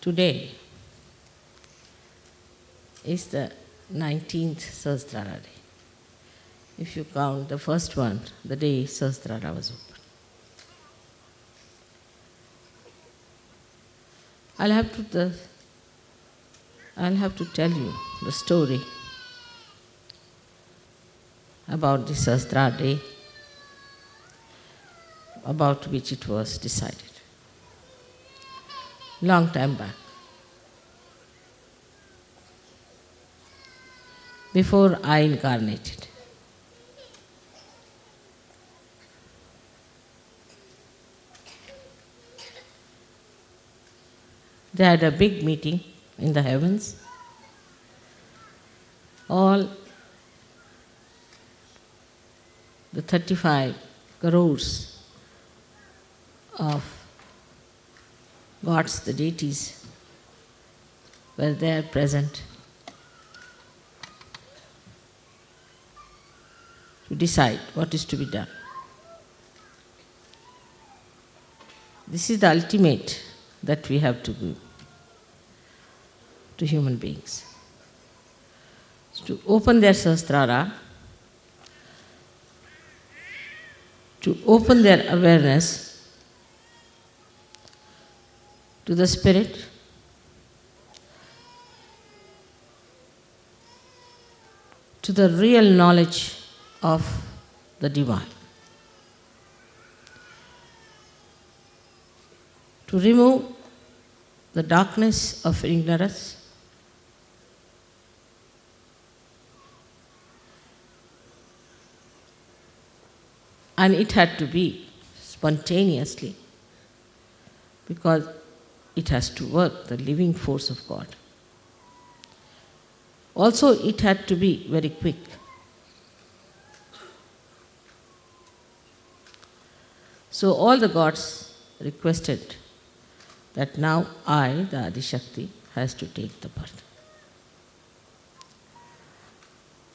Today is the 19th Sahasrara day. If you count the first one, the day Sahasrara was opened. I'll have to tell you the story about the Sahasrara day, about which it was decided. Long time back. Before I incarnated. They had a big meeting in the heavens. All the 35 crores of gods, the deities, were there present to decide what is to be done. This is the ultimate that we have to give to human beings. To open their Sahasrara, to open their awareness to the Spirit, to the real knowledge of the Divine, to remove the darkness of ignorance, and it had to be spontaneously because it has to work, the living force of God. Also, it had to be very quick. So all the gods requested that now I, the Adishakti, has to take the birth.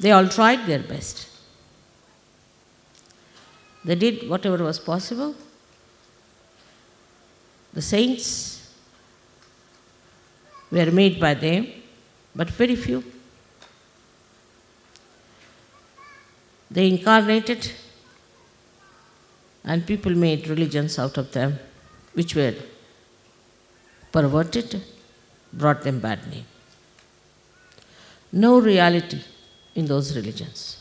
They all tried their best. They did whatever was possible. The saints were made by them, but very few. They incarnated, and people made religions out of them, which were perverted, brought them bad name. No reality in those religions.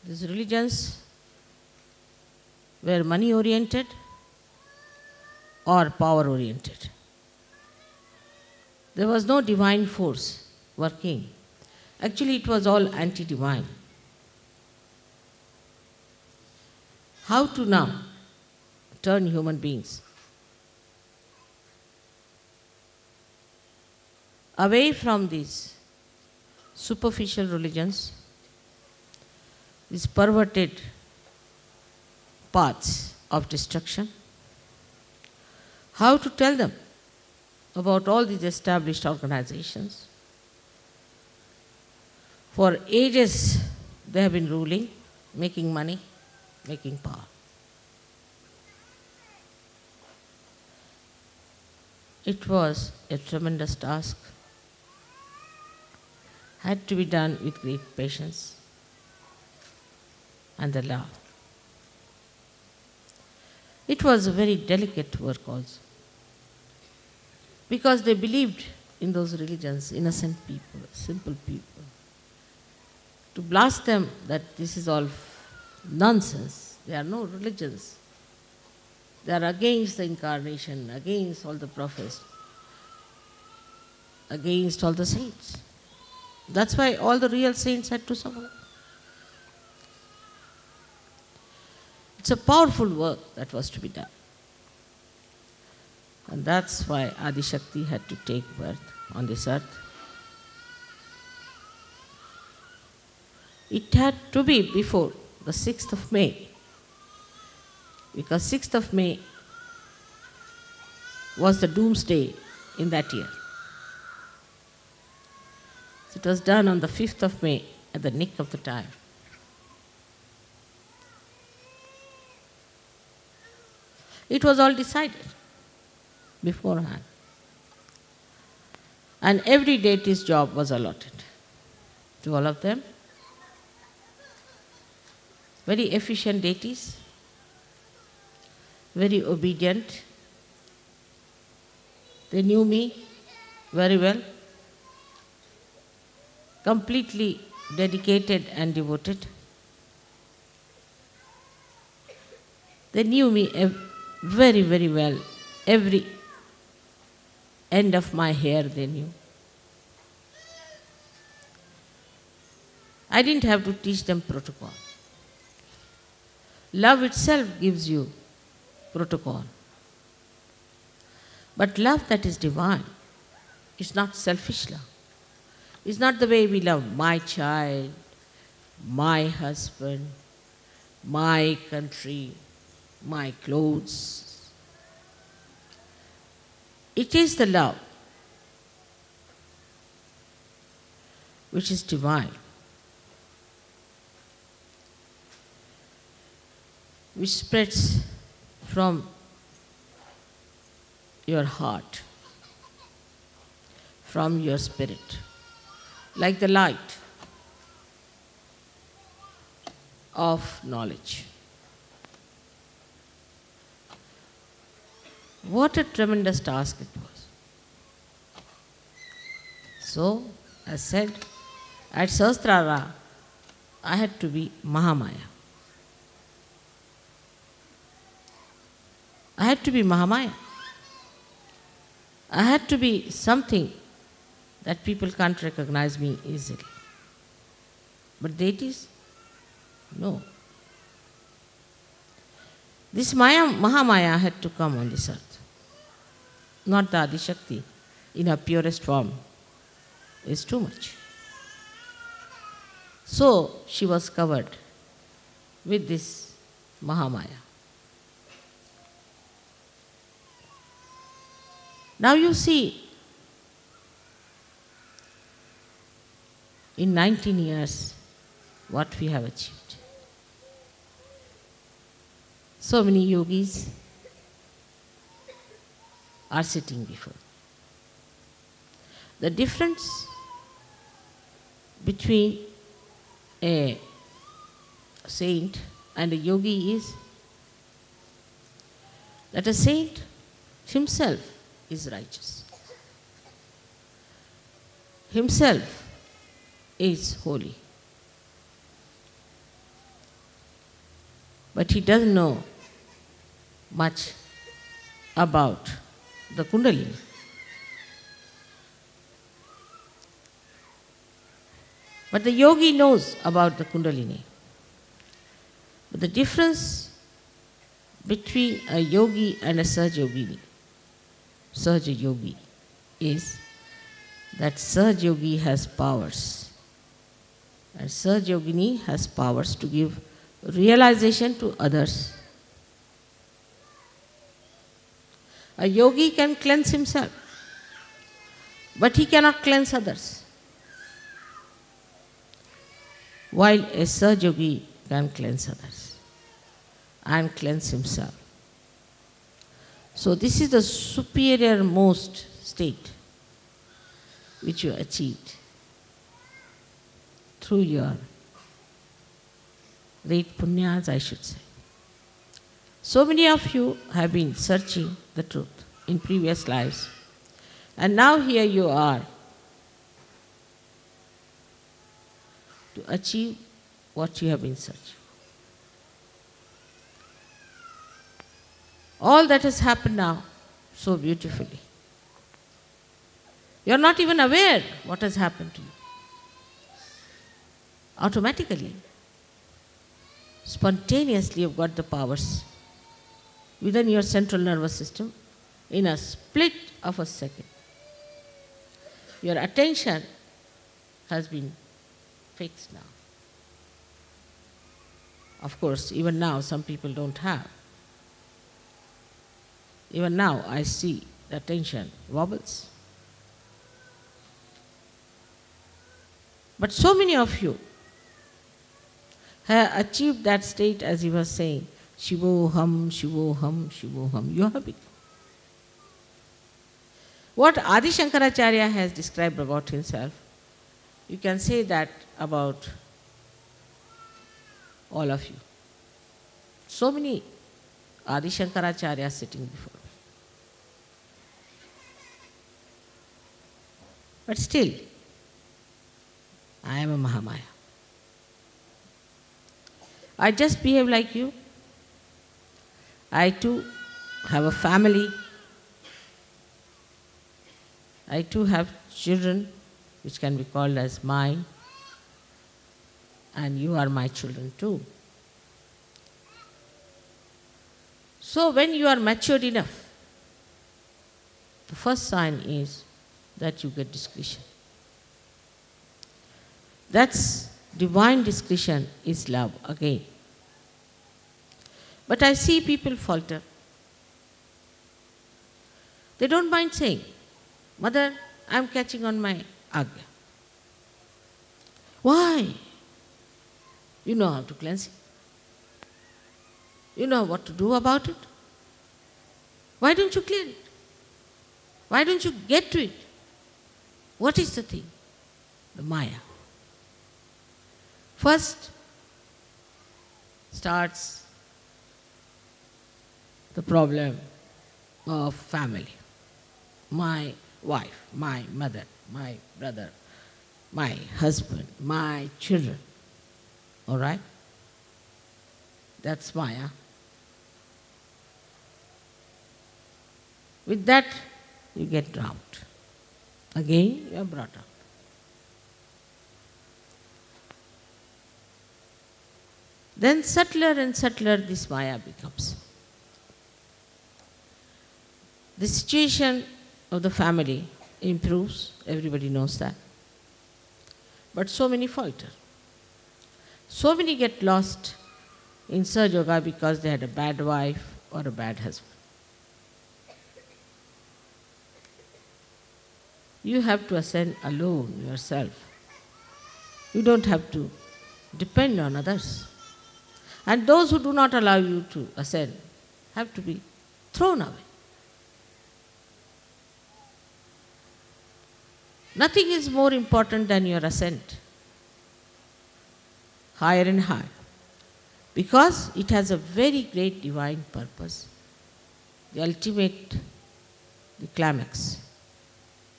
These religions were money-oriented or power-oriented. There was no divine force working. Actually, it was all anti-divine. How to now turn human beings away from these superficial religions, these perverted paths of destruction? How to tell them about all these established organizations? For ages they have been ruling, making money, making power. It was a tremendous task. Had to be done with great patience and the love. It was a very delicate work also, because they believed in those religions, innocent people, simple people. To blast them that this is all nonsense, there are no religions. They are against the incarnation, against all the prophets, against all the saints. That's why all the real saints had to suffer. It's a powerful work that was to be done. And that's why Adishakti had to take birth on this earth. It had to be before the 6th of May, because 6th of May was the doomsday in that year. So it was done on the 5th of May at the nick of the time. It was all decided. beforehand. And every deity's job was allotted to all of them. Very efficient deities, very obedient. They knew me very well, completely dedicated and devoted. They knew me very, very well. Every end of my hair they knew. I didn't have to teach them protocol. Love itself gives you protocol. But love that is divine is not selfish love. It's not the way we love my child, my husband, my country, my clothes. It is the love which is divine, which spreads from your heart, from your spirit, like the light of knowledge. What a tremendous task it was. So, as said, at Sahasrara, I had to be Mahamaya. I had to be Mahamaya. I had to be something that people can't recognize me easily. But deities, no. This Mahamaya had to come on this earth. Not the Adishakti in her purest form is too much. So she was covered with this Mahamaya. Now you see, in 19 years, what we have achieved. So many yogis are sitting before. The difference between a saint and a yogi is that a saint himself is righteous. Himself is holy. But he doesn't know much about the Kundalini. But the yogi knows about the Kundalini. But the difference between a yogi and a Sahaja Yogi, is that Sahaja Yogi has powers. And Sahaja Yogini has powers to give realization to others. A yogi can cleanse himself, but he cannot cleanse others. While a Sahaja Yogi can cleanse others and cleanse himself. So this is the superior most state which you achieved through your great punyas, I should say. So many of you have been searching the truth in previous lives, and now here you are to achieve what you have been searching. All that has happened now so beautifully. You are not even aware what has happened to you. Automatically, spontaneously you've got the powers within your central nervous system in a split of a second. Your attention has been fixed now. Of course, even now some people don't have. Even now I see the attention wobbles. But so many of you have achieved that state, as he was saying, Shivoham, Shivoham, Shivoham. You have it. What Adi Shankaracharya has described about himself, you can say that about all of you. So many Adi Shankaracharya sitting before me. But still, I am a Mahamaya. I just behave like you. I too have a family. I too have children, which can be called as mine. And you are my children too. So when you are matured enough, the first sign is that you get discretion. That's divine discretion is love again. But I see people falter. They don't mind saying, Mother, I'm catching on my agya. Why? You know how to cleanse it. You know what to do about it. Why don't you clear it? Why don't you get to it? What is the thing? The Maya. First starts the problem of family. My wife, my mother, my brother, my husband, my children. All right? That's Maya. With that, you get drowned. Again, you are brought up. Then subtler and subtler this Maya becomes. The situation of the family improves, everybody knows that. But so many falter. So many get lost in Sahaja Yoga because they had a bad wife or a bad husband. You have to ascend alone yourself. You don't have to depend on others. And those who do not allow you to ascend have to be thrown away. Nothing is more important than your ascent, higher and higher, because it has a very great divine purpose, the ultimate, the climax,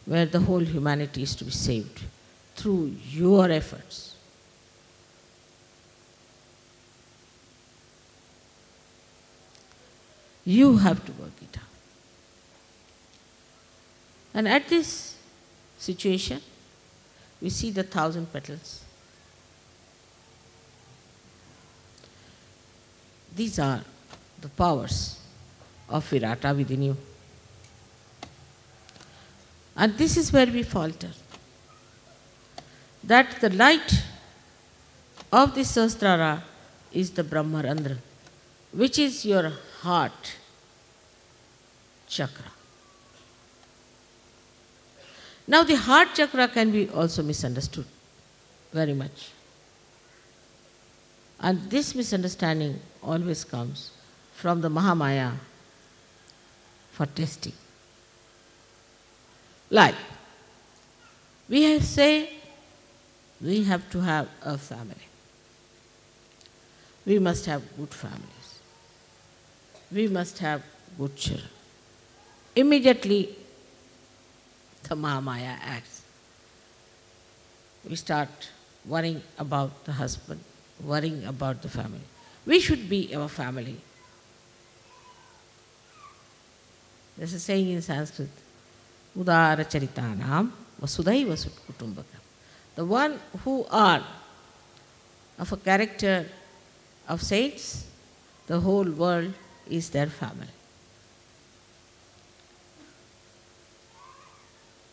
where the whole humanity is to be saved through your efforts. You have to work it out. And at this situation, we see the 1,000 petals. These are the powers of Virata within you. And this is where we falter. That the light of this Sahasrara is the Brahmarandra, which is your heart chakra. Now the heart chakra can be also misunderstood very much. And this misunderstanding always comes from the Mahamaya for testing. Like, we say we have to have a family. We must have good families. We must have good children. Immediately, the Mahamaya acts. We start worrying about the husband, worrying about the family. We should be our family. There's a saying in Sanskrit, Udara Charitanam Vasudhaiva Kutumbakam. The one who are of a character of saints, the whole world is their family.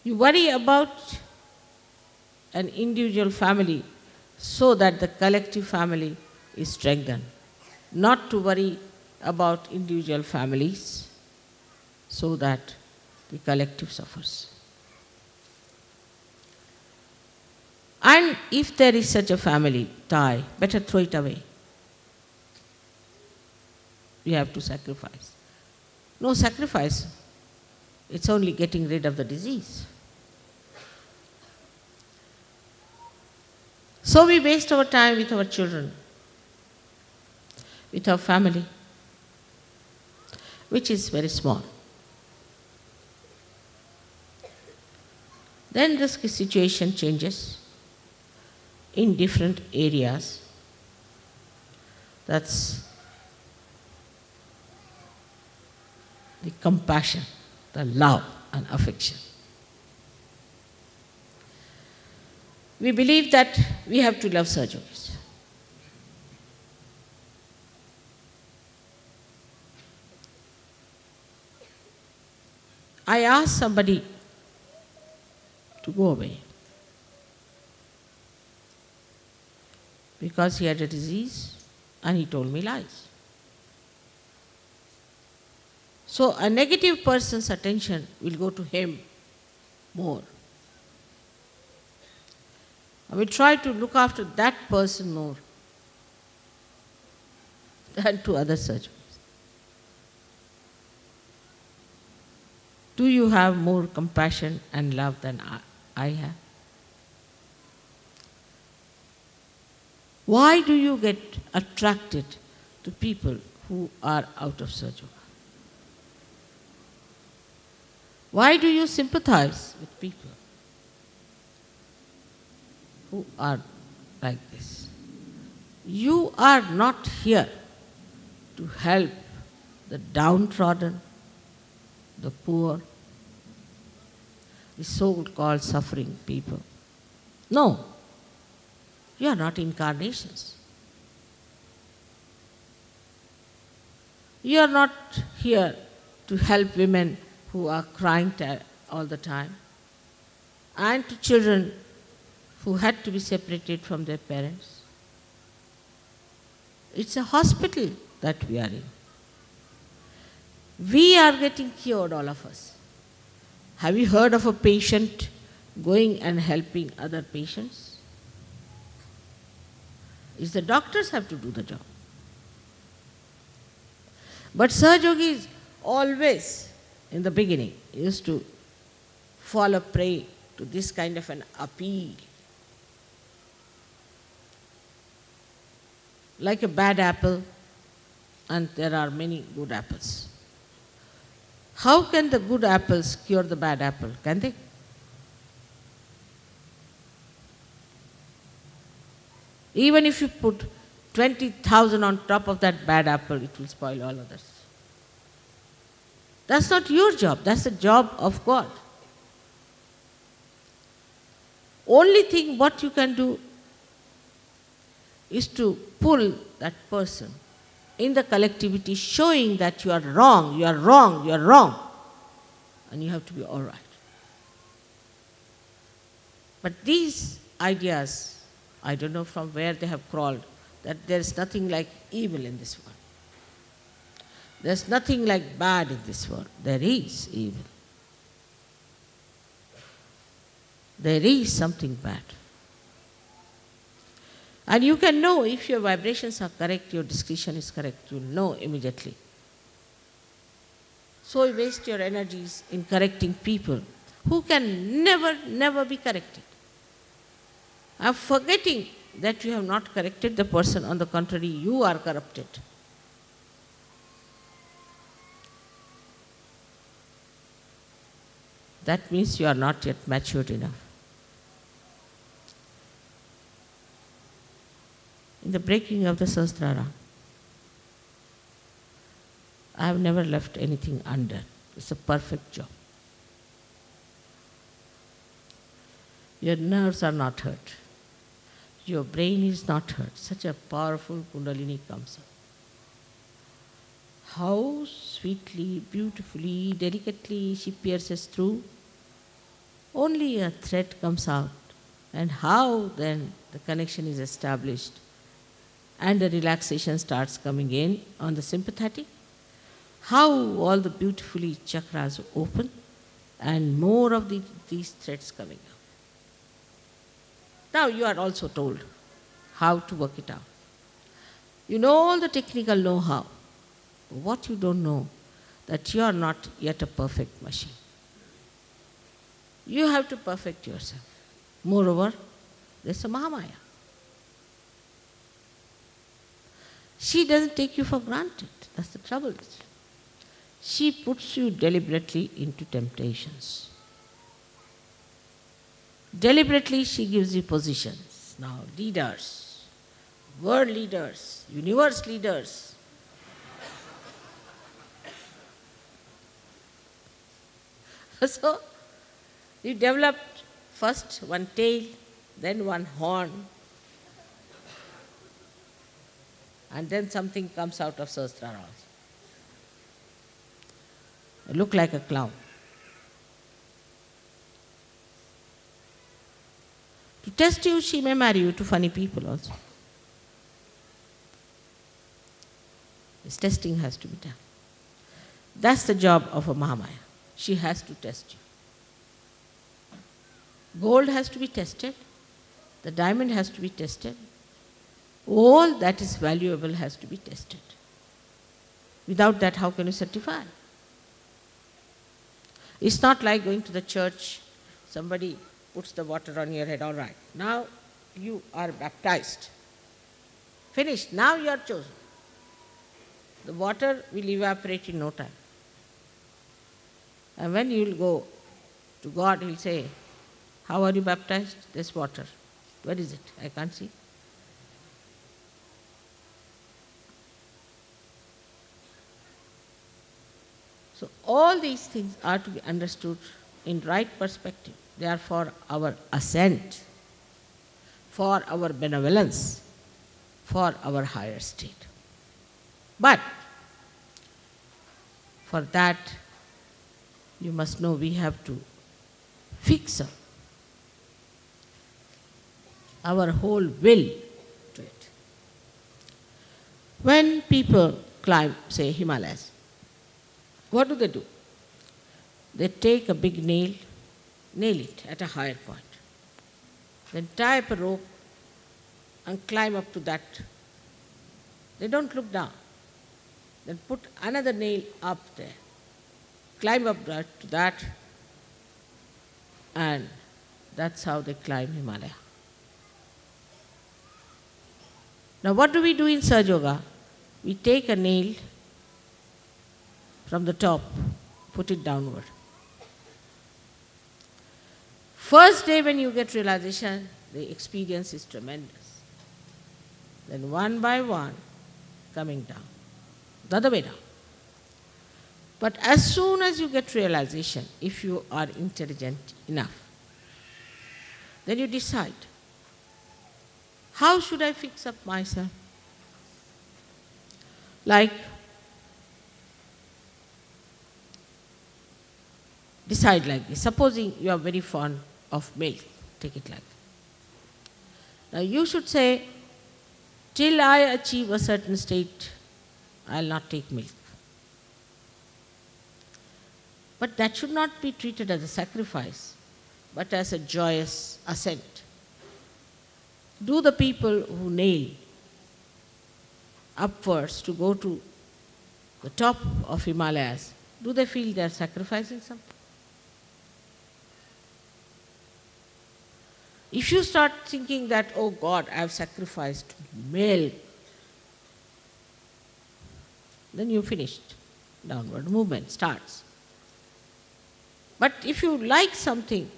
You worry about an individual family so that the collective family is strengthened. Not to worry about individual families so that the collective suffers. And if there is such a family tie, better throw it away. You have to sacrifice. No sacrifice It's only getting rid of the disease. So we waste our time with our children, with our family, which is very small. Then the situation changes in different areas. That's the compassion, the love and affection. We believe that we have to love surgeries. I asked somebody to go away because he had a disease and he told me lies. So a negative person's attention will go to him more. I will try to look after that person more than to other surgeons. Do you have more compassion and love than I have? Why do you get attracted to people who are out of surgery? Why do you sympathize with people who are like this? You are not here to help the downtrodden, the poor, the so-called suffering people. No, you are not incarnations. You are not here to help women who are crying all the time, and to children who had to be separated from their parents. It's a hospital that we are in. We are getting cured, all of us. Have you heard of a patient going and helping other patients? It's the doctors have to do the job. But Sahajogis always, in the beginning, used to fall a prey to this kind of an appeal. Like a bad apple, and there are many good apples. How can the good apples cure the bad apple? Can they? Even if you put 20,000 on top of that bad apple, it will spoil all others. That's not your job, that's the job of God. Only thing what you can do is to pull that person in the collectivity, showing that you are wrong, you are wrong, you are wrong, and you have to be all right. But these ideas, I don't know from where they have crawled, that there is nothing like evil in this world. There's nothing like bad in this world. There is evil. There is something bad. And you can know if your vibrations are correct, your discretion is correct, you'll know immediately. So you waste your energies in correcting people who can never be corrected. I'm forgetting that you have not corrected the person, on the contrary, you are corrupted. That means you are not yet matured enough. In the breaking of the Sahasrara, I have never left anything under. It's a perfect job. Your nerves are not hurt. Your brain is not hurt. Such a powerful Kundalini comes up. How sweetly, beautifully, delicately she pierces through. Only a thread comes out. And how then the connection is established and the relaxation starts coming in on the sympathetic. How all the beautifully chakras open and more of these threads coming out. Now you are also told how to work it out. You know all the technical know-how. What you don't know, that you are not yet a perfect machine. You have to perfect yourself. Moreover, there's a Mahamaya. She doesn't take you for granted. That's the trouble. She puts you deliberately into temptations. Deliberately she gives you positions. Now, leaders, world leaders, universe leaders. So, you developed first one tail, then one horn, and then something comes out of Sahasrara also. You look like a clown. To test you, she may marry you to funny people also. This testing has to be done. That's the job of a Mahamaya. She has to test you. Gold has to be tested. The diamond has to be tested. All that is valuable has to be tested. Without that, how can you certify? It's not like going to the church, somebody puts the water on your head, all right, now you are baptized. Finished, now you are chosen. The water will evaporate in no time. And when you will go to God, He will say, how are you baptized? This water. Where is it? I can't see. So all these things are to be understood in right perspective. They are for our ascent, for our benevolence, for our higher state. But for that, you must know we have to fix up our whole will to it. When people climb, say, Himalayas, what do? They take a big nail it at a higher point, then tie up a rope and climb up to that. They don't look down. Then put another nail up there, climb up to that, and that's how they climb Himalaya. Now what do we do in Sahaja Yoga? We take a nail from the top, put it downward. First day when you get realization, the experience is tremendous. Then one by one, coming down, the other way down. But as soon as you get realization, if you are intelligent enough, then you decide, how should I fix up myself? Like, decide like this. Supposing you are very fond of milk, take it like that. Now you should say, till I achieve a certain state, I will not take milk. But that should not be treated as a sacrifice, but as a joyous ascent. Do the people who nail upwards to go to the top of Himalayas, do they feel they are sacrificing something? If you start thinking that, oh God, I have sacrificed milk, then you finished. Downward movement starts. But if you like something,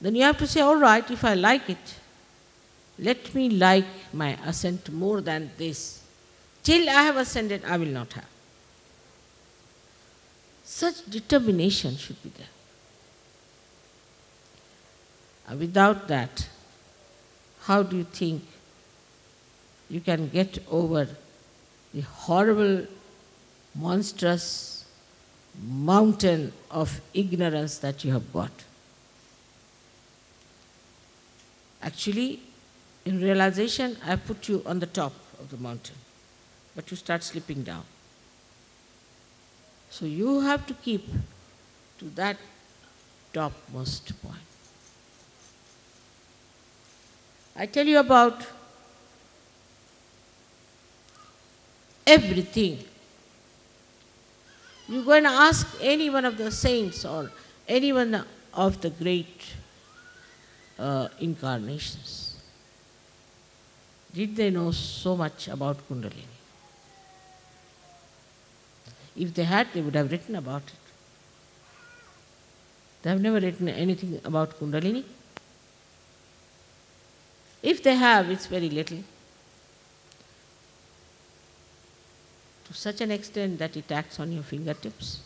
then you have to say, all right, if I like it, let me like my ascent more than this. Till I have ascended, I will not have. Such determination should be there. Without that, how do you think you can get over the horrible, monstrous mountain of ignorance that you have got? Actually, in realization, I put you on the top of the mountain, but you start slipping down. So you have to keep to that topmost point. I tell you about everything You go and ask any one of the saints or any one of the great incarnations. Did they know so much about Kundalini? If they had, they would have written about it. They have never written anything about Kundalini. If they have, it's very little. To such an extent that it acts on your fingertips.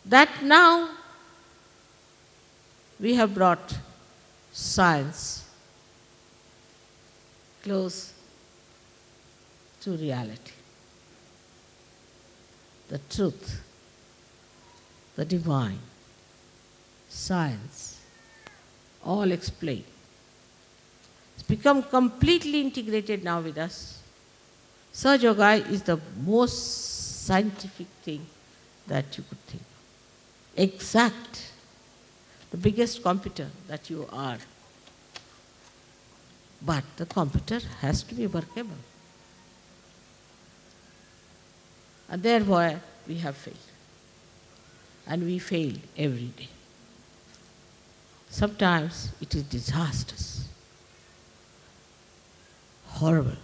That now we have brought science close to reality. The truth, the divine, science, all explained. It's become completely integrated now with us. Sahaja Yoga is the most scientific thing that you could think of. Exact, the biggest computer that you are. But the computer has to be workable. And therefore we have failed. And we fail every day. Sometimes it is disastrous, horrible.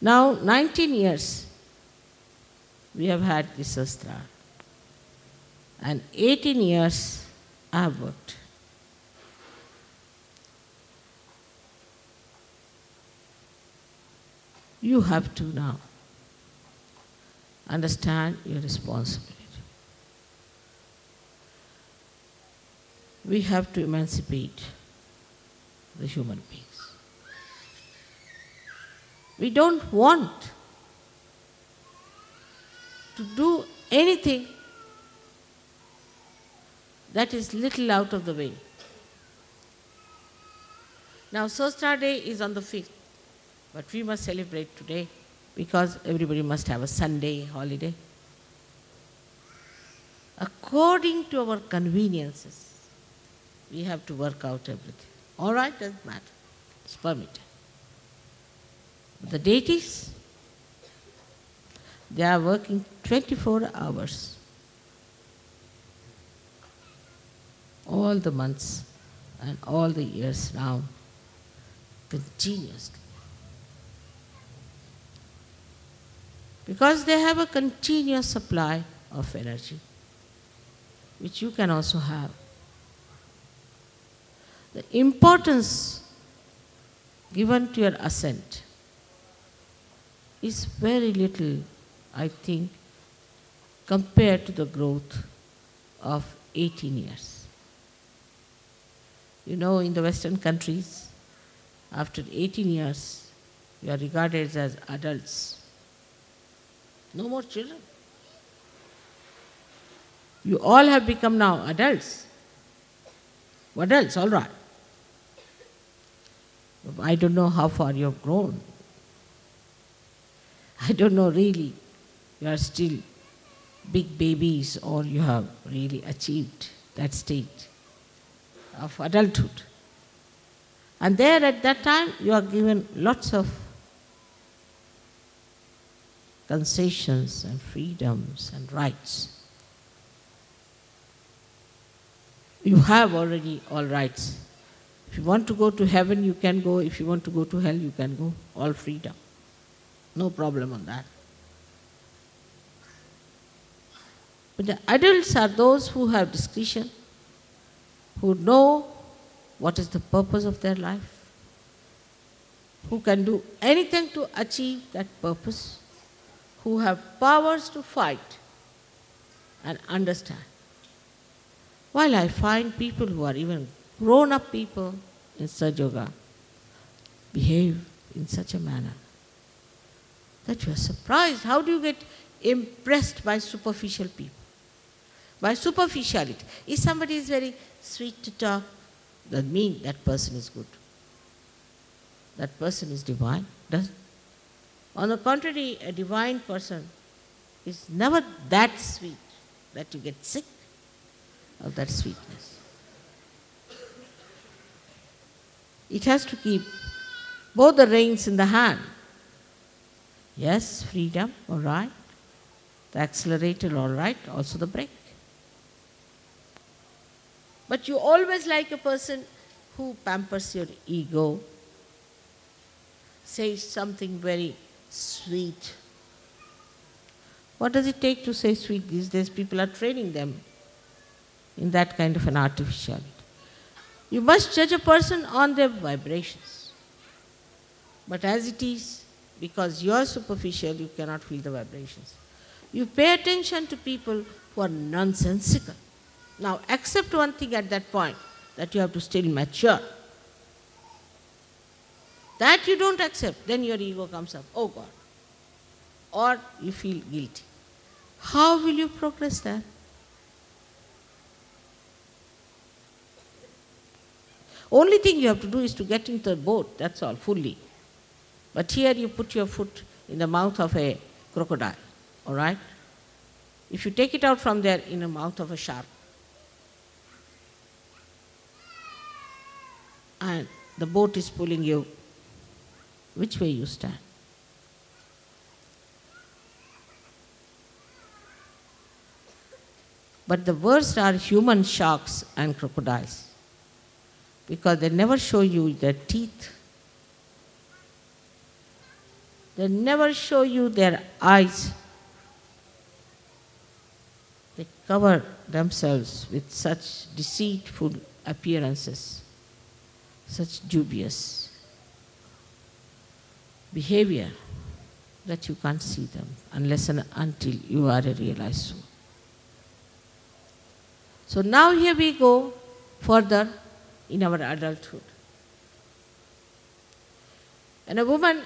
Now 19 years we have had this Shastra, and 18 years I have worked. You have to now understand your responsibility. We have to emancipate the human beings. We don't want to do anything that is little out of the way. Now, Shastra Day is on the 5th, but we must celebrate today because everybody must have a Sunday holiday. According to our conveniences, we have to work out everything. All right, doesn't matter. It's permitted. But the deities, they are working 24 hours. All the months and all the years now, continuously. Because they have a continuous supply of energy, which you can also have. The importance given to your ascent is very little, I think, compared to the growth of 18 years. You know, in the Western countries, after 18 years, you are regarded as adults. No more children. You all have become now adults. Adults, all right. I don't know how far you have grown. I don't know really. You are still big babies or you have really achieved that state of adulthood. And there at that time you are given lots of concessions and freedoms and rights. You have already all rights. If you want to go to heaven, you can go. If you want to go to hell, you can go. All freedom. No problem on that. But the adults are those who have discretion, who know what is the purpose of their life, who can do anything to achieve that purpose, who have powers to fight and understand. While I find people who are even grown-up people in Sahaja Yoga behave in such a manner that you are surprised. How do you get impressed by superficial people? By superficiality. If somebody is very sweet to talk, doesn't mean that person is good. That person is divine. On the contrary, a divine person is never that sweet that you get sick of that sweetness. It has to keep both the reins in the hand. Yes, freedom, all right. The accelerator, all right, also the brake. But you always like a person who pampers your ego, says something very sweet. What does it take to say sweet these days? People are training them in that kind of an artificiality. You must judge a person on their vibrations. But as it is, because you are superficial, you cannot feel the vibrations. You pay attention to people who are nonsensical. Now accept one thing at that point, that you have to still mature. That you don't accept, then your ego comes up, oh God. Or you feel guilty. How will you progress there? Only thing you have to do is to get into the boat, that's all, fully. But here you put your foot in the mouth of a crocodile, all right? If you take it out from there, in the mouth of a shark, and the boat is pulling you, which way you stand? But the worst are human sharks and crocodiles, because they never show you their teeth. They never show you their eyes. They cover themselves with such deceitful appearances, such dubious behavior, that you can't see them unless and until you are a realized soul. So now here we go further in our adulthood. And a woman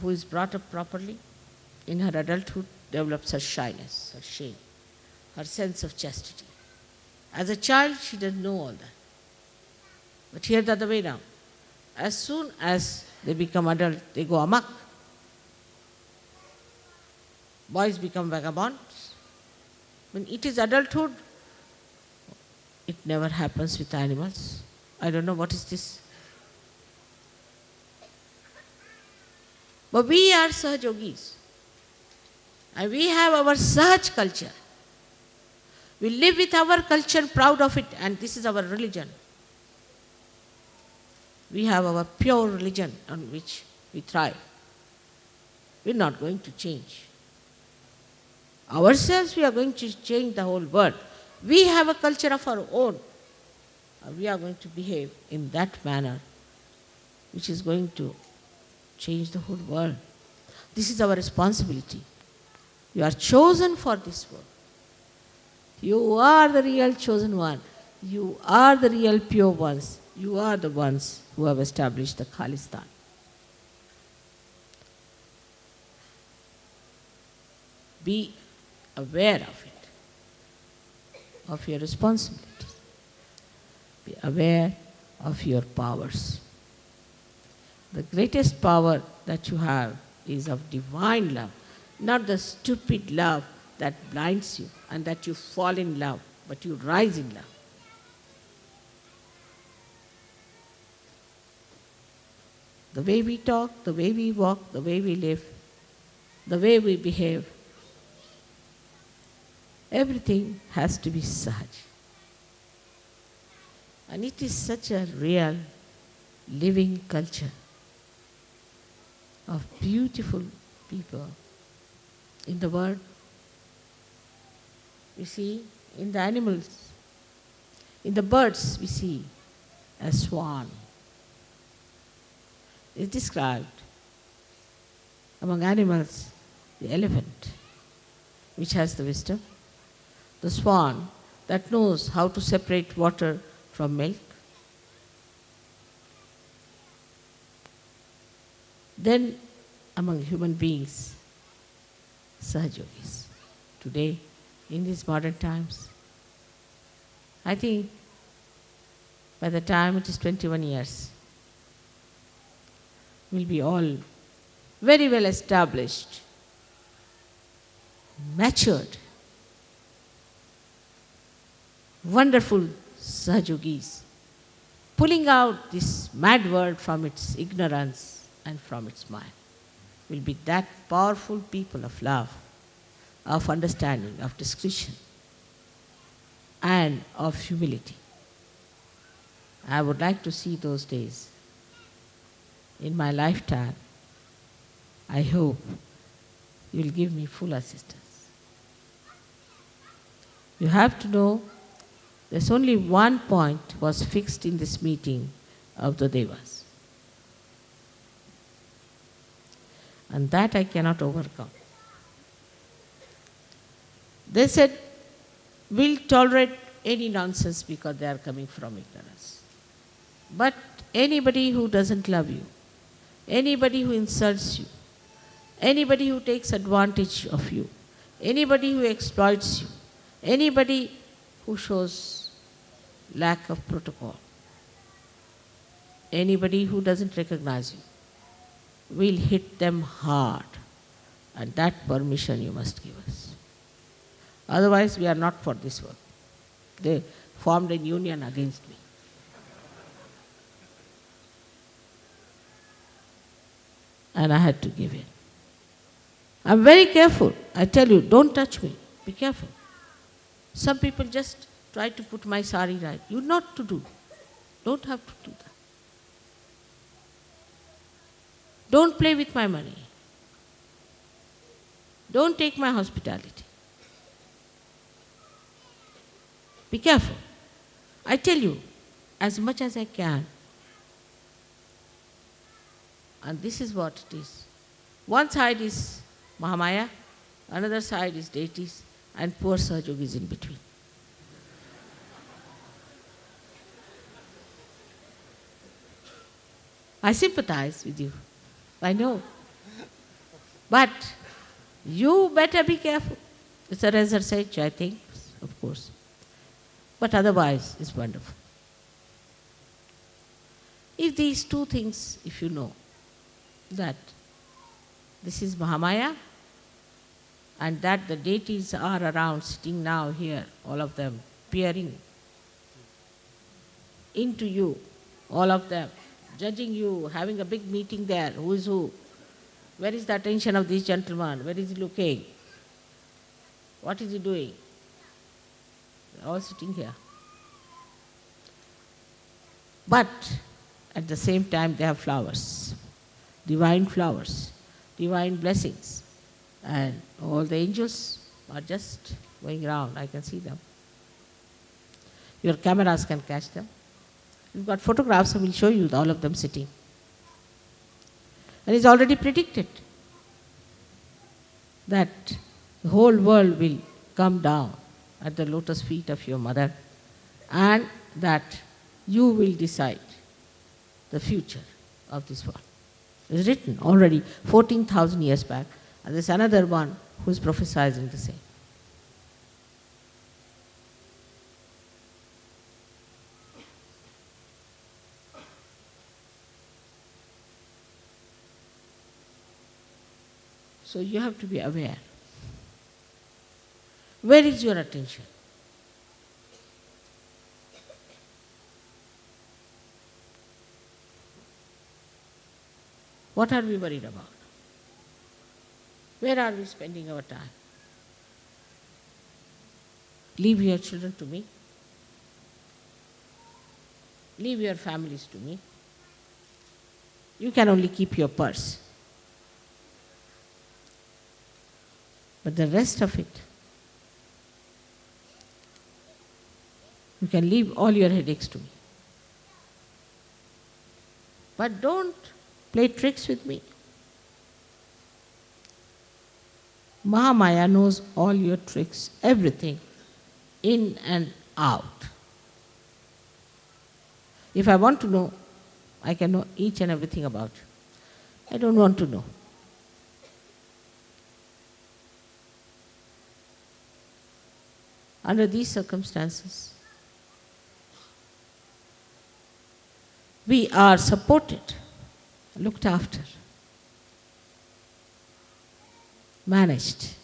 who is brought up properly in her adulthood develops her shyness, her shame, her sense of chastity. As a child, she doesn't know all that. But here the other way now. As soon as they become adult, they go amok. Boys become vagabonds. When it is adulthood, it never happens with animals. I don't know what is this. But we are Sahaj Yogis. And we have our Sahaj culture. We live with our culture, proud of it, and this is our religion. We have our pure religion on which we thrive. We're not going to change. Ourselves, we are going to change the whole world. We have a culture of our own. We are going to behave in that manner which is going to change the whole world. This is our responsibility. You are chosen for this work. You are the real chosen one. You are the real pure ones. You are the ones who have established the Khalistan. Be aware of it, of your responsibilities. Be aware of your powers. The greatest power that you have is of divine love, not the stupid love that blinds you and that you fall in love, but you rise in love. The way we talk, the way we walk, the way we live, the way we behave, everything has to be Sahaj. And it is such a real, living culture of beautiful people in the world. We see in the animals, in the birds we see a swan. It's described among animals, the elephant, which has the wisdom, the swan that knows how to separate water from milk. Then among human beings, Sahaj Yogis. Today, in these modern times, I think by the time it is 21 years, we'll be all very well established, matured, wonderful Sahaj Yogis, pulling out this mad world from its ignorance and from its mind. will be that powerful people of love, of understanding, of discretion, and of humility. I would like to see those days in my lifetime. I hope you will give me full assistance. You have to know there's only one point was fixed in this meeting of the Devas. And that I cannot overcome. They said, we'll tolerate any nonsense because they are coming from ignorance. But anybody who doesn't love you, anybody who insults you, anybody who takes advantage of you, anybody who exploits you, anybody who shows lack of protocol, anybody who doesn't recognize you, we'll hit them hard. And that permission you must give us. Otherwise, we are not for this work. They formed a union against me. And I had to give in. I'm very careful. I tell you, don't touch me. Be careful. Some people just try to put my sari right. You not to do. Don't have to do that. Don't play with my money. Don't take my hospitality. Be careful. I tell you, as much as I can. And this is what it is. One side is Mahamaya, another side is deities, and poor Sahajog is in between. I sympathize with you. I know. But you better be careful. It's a razor edge, I think, of course. But otherwise, it's wonderful. If these two things, if you know, that this is Mahamaya and that the deities are around, sitting now here, all of them, peering into you, all of them, judging you, having a big meeting there, who is who, where is the attention of this gentleman, where is he looking, what is he doing? They're all sitting here. But at the same time they have flowers, divine blessings. And all the angels are just going around. I can see them. Your cameras can catch them. We've got photographs, I will show you all of them sitting. And it's already predicted that the whole world will come down at the lotus feet of your mother and that you will decide the future of this world. It's written already 14,000 years back, and there's another one who's prophesizing the same. So you have to be aware. Where is your attention? What are we worried about? Where are we spending our time? Leave your children to me. Leave your families to me. You can only keep your purse. But the rest of it, you can leave all your headaches to me. But don't play tricks with me. Mahamaya knows all your tricks, everything, in and out. If I want to know, I can know each and everything about you. I don't want to know. Under these circumstances, we are supported, looked after, managed,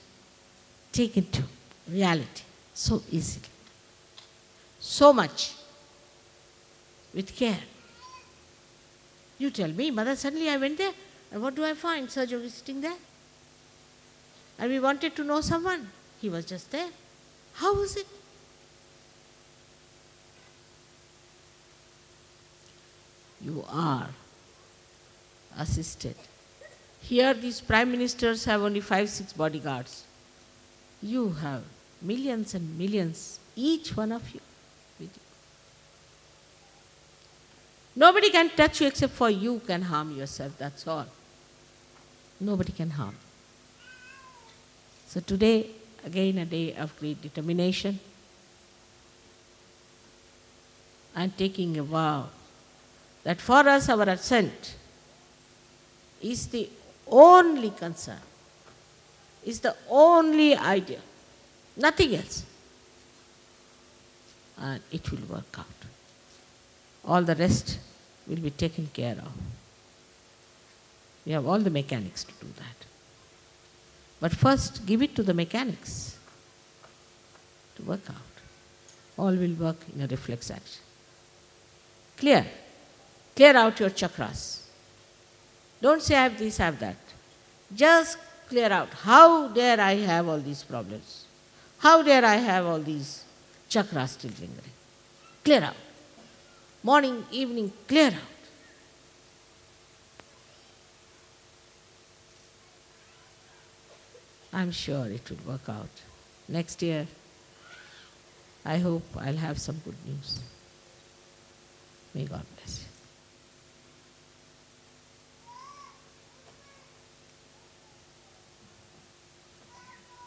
taken to reality so easily, so much, with care. You tell me, Mother, suddenly I went there, And what do I find? Sergio was sitting there. And we wanted to know someone. He was just there. How was it? You are assisted. Here these prime ministers have only 5, 6 bodyguards. You have millions and millions, each one of you, with you. Nobody can touch you except for you can harm yourself, that's all. Nobody can harm. So today, again a day of great determination. I'm taking a vow that for us our ascent is the only concern, is the only idea, nothing else. And it will work out. All the rest will be taken care of. We have all the mechanics to do that. But first, give it to the mechanics to work out. All will work in a reflex action. Clear. Clear out your chakras. Don't say I have this, I have that. Just clear out. How dare I have all these problems? How dare I have all these chakras still lingering? Clear out. Morning, evening, clear out. I'm sure it will work out. Next year, I hope I'll have some good news. May God bless you.